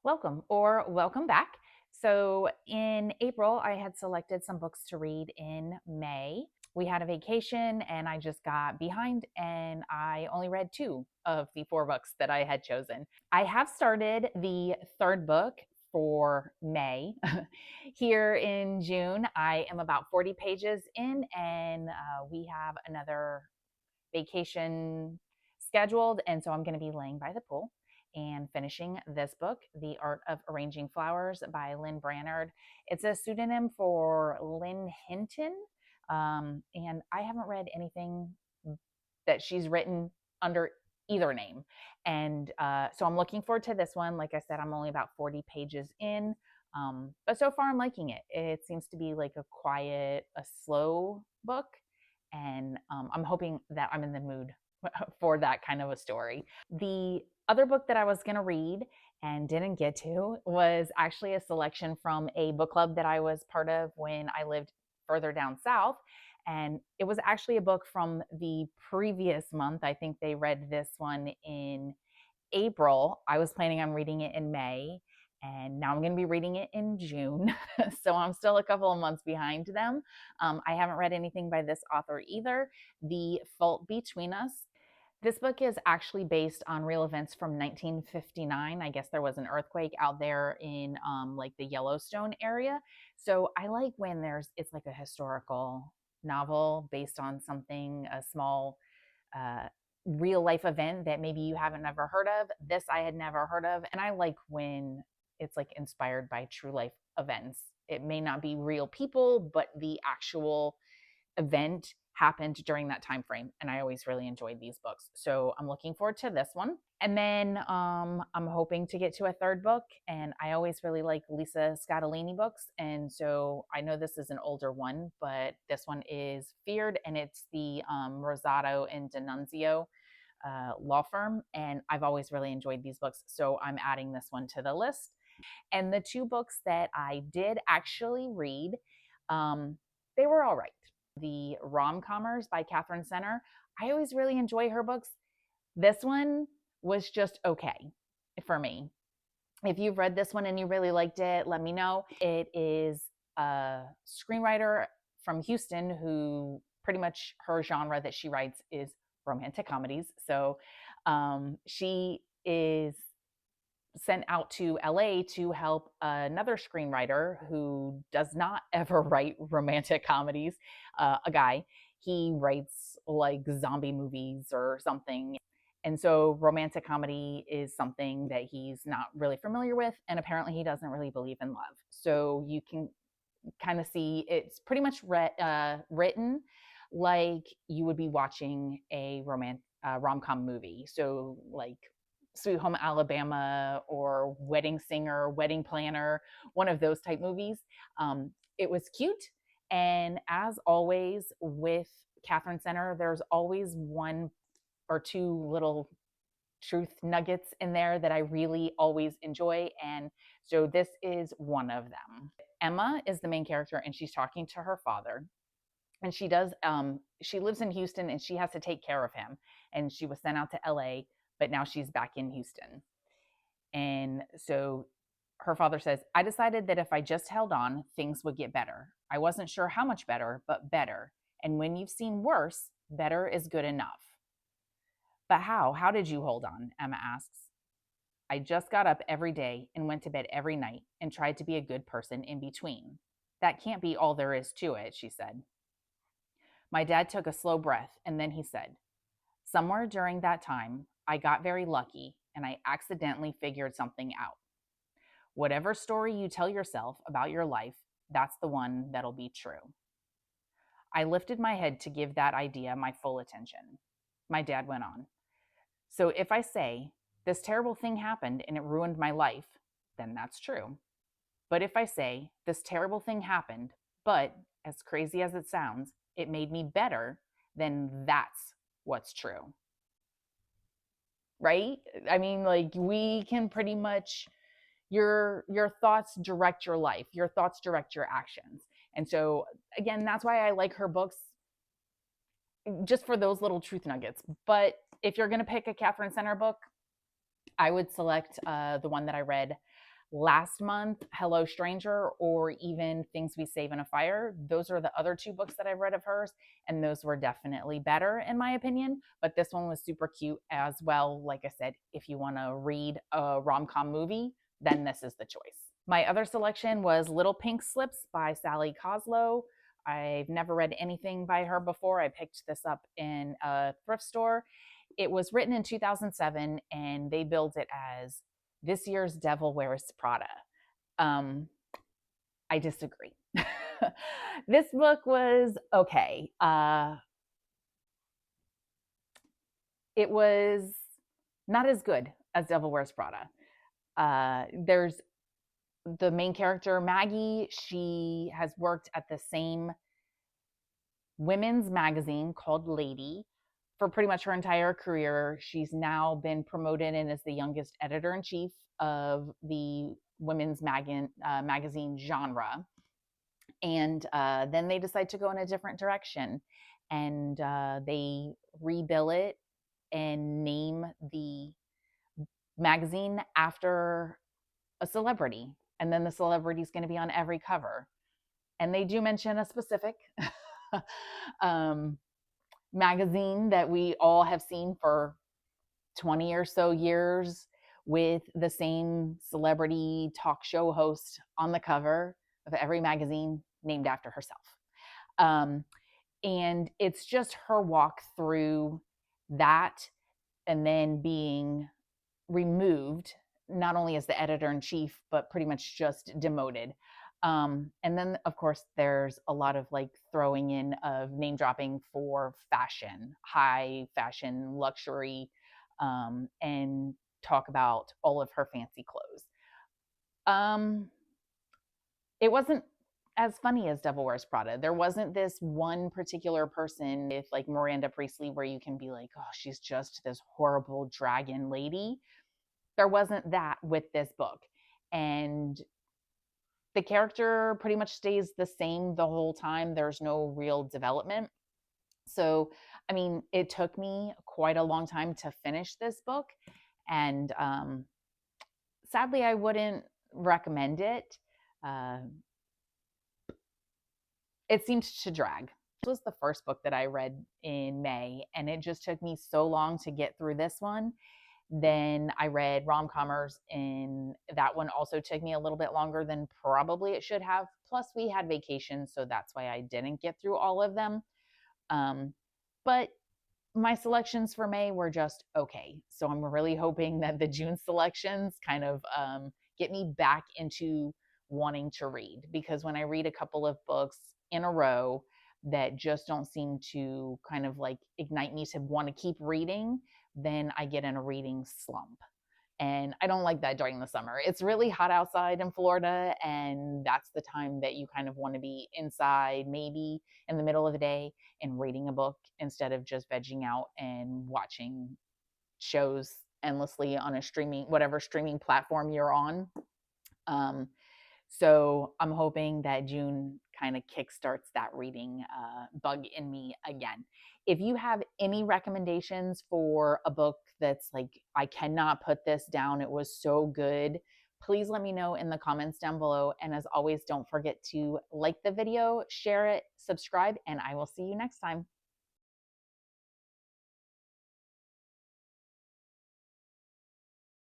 Welcome or welcome back. So, in April, I had selected some books to read in May. We had a vacation and I just got behind and I only read two of the four books that I had chosen. I have started the third book for May. Here in June, I am about 40 pages in, and we have another vacation scheduled. And so I'm going to be laying by the pool and finishing this book, The Art of Arranging Flowers by Lynn Brainerd. It's a pseudonym for Lynn Hinton. And I haven't read anything that she's written under either name. And so I'm looking forward to this one. Like I said, I'm only about 40 pages in. But so far, I'm liking it. It seems to be like a quiet, a slow book. And I'm hoping that I'm in the mood for that kind of a story. The other book that I was going to read and didn't get to was actually a selection from a book club that I was part of when I lived further down south. And it was actually a book from the previous month. I think they read this one in April. I was planning on reading it in May, and now I'm going to be reading it in June. So I'm still a couple of months behind them. I haven't read anything by this author either. The Fault Between Us. This book is actually based on real events from 1959. I guess there was an earthquake out there in like the Yellowstone area. So I like when it's like a historical novel based on something, a small uh, real life event that maybe you haven't ever heard of. This I had never heard of. And I like when it's like inspired by true life events. It may not be real people, but the actual event happened during that time frame, and I always really enjoyed these books, so I'm looking forward to this one. And then I'm hoping to get to a third book, and I always really like Lisa Scatolini books, and so I know this is an older one, but this one is Feared, and it's the Rosato and D'Annunzio law firm, and I've always really enjoyed these books, so I'm adding this one to the list. And the two books that I did actually read, they were all right. The Rom-Commers by Catherine Center. I always really enjoy her books. This one was just okay for me. If you've read this one and you really liked it, let me know. It is a screenwriter from Houston who pretty much her genre that she writes is romantic comedies. So she is sent out to LA to help another screenwriter who does not ever write romantic comedies, a guy. He writes like zombie movies or something. And so romantic comedy is something that he's not really familiar with. And apparently he doesn't really believe in love. So you can kind of see it's pretty much written like you would be watching a rom-com movie. So like Sweet Home Alabama or Wedding Singer, Wedding Planner, one of those type movies. It was cute. And as always with Catherine Center, there's always one or two little truth nuggets in there that I really always enjoy. And so this is one of them. Emma is the main character, and she's talking to her father. And she lives in Houston and she has to take care of him. And she was sent out to LA, but now she's back in Houston. And so her father says, I decided that if I just held on, things would get better. I wasn't sure how much better, but better. And when you've seen worse, better is good enough. But how? How did you hold on? Emma asks. I just got up every day and went to bed every night and tried to be a good person in between. That can't be all there is to it, she said. My dad took a slow breath and then he said, somewhere during that time, I got very lucky and I accidentally figured something out. Whatever story you tell yourself about your life, that's the one that'll be true. I lifted my head to give that idea my full attention. My dad went on. So if I say, this terrible thing happened and it ruined my life, then that's true. But if I say, this terrible thing happened, but as crazy as it sounds, it made me better, then that's what's true. Right? I mean, like we can pretty much your thoughts direct your life. Your thoughts direct your actions. And so again, that's why I like her books just for those little truth nuggets. But if you're going to pick a Catherine Center book, I would select the one that I read last month, Hello Stranger, or even Things We Save in a Fire. Those are the other two books that I've read of hers, and those were definitely better in my opinion. But this one was super cute as well. Like I said, if you want to read a rom-com movie, then this is the choice. My other selection was Little Pink Slips by Sally Koslow. I've never read anything by her before. I picked this up in a thrift store. It was written in 2007, and they billed it as this year's Devil Wears Prada. I disagree. This book was okay. It was not as good as Devil Wears Prada. There's the main character, Maggie. She has worked at the same women's magazine called Lady for pretty much her entire career. She's now been promoted and is the youngest editor in chief of the women's magazine genre. And then they decide to go in a different direction, and they rebill it and name the magazine after a celebrity. And then the celebrity is going to be on every cover. And they do mention a specific magazine that we all have seen for 20 or so years, with the same celebrity talk show host on the cover of every magazine named after herself. And it's just her walk through that, and then being removed, not only as the editor-in-chief, but pretty much just demoted. And then, of course, there's a lot of like throwing in of name dropping for fashion, high fashion, luxury, and talk about all of her fancy clothes. It wasn't as funny as Devil Wears Prada. There wasn't this one particular person with like Miranda Priestley where you can be like, oh, she's just this horrible dragon lady. There wasn't that with this book. And the character pretty much stays the same the whole time. There's no real development. So, I mean, it took me quite a long time to finish this book. And sadly, I wouldn't recommend it. It seemed to drag. This was the first book that I read in May, and it just took me so long to get through this one. Then I read Rom-Commers, and that one also took me a little bit longer than probably it should have. Plus, we had vacation, so that's why I didn't get through all of them. But my selections for May were just okay. So I'm really hoping that the June selections kind of get me back into wanting to read, because when I read a couple of books in a row that just don't seem to kind of like ignite me to want to keep reading, then I get in a reading slump. And I don't like that during the summer. It's really hot outside in Florida, and that's the time that you kind of want to be inside, maybe in the middle of the day, and reading a book instead of just vegging out and watching shows endlessly on a whatever streaming platform you're on. So I'm hoping that June kind of kickstarts that reading bug in me again. If you have any recommendations for a book that's like, I cannot put this down, it was so good, please let me know in the comments down below. And as always, don't forget to like the video, share it, subscribe, and I will see you next time.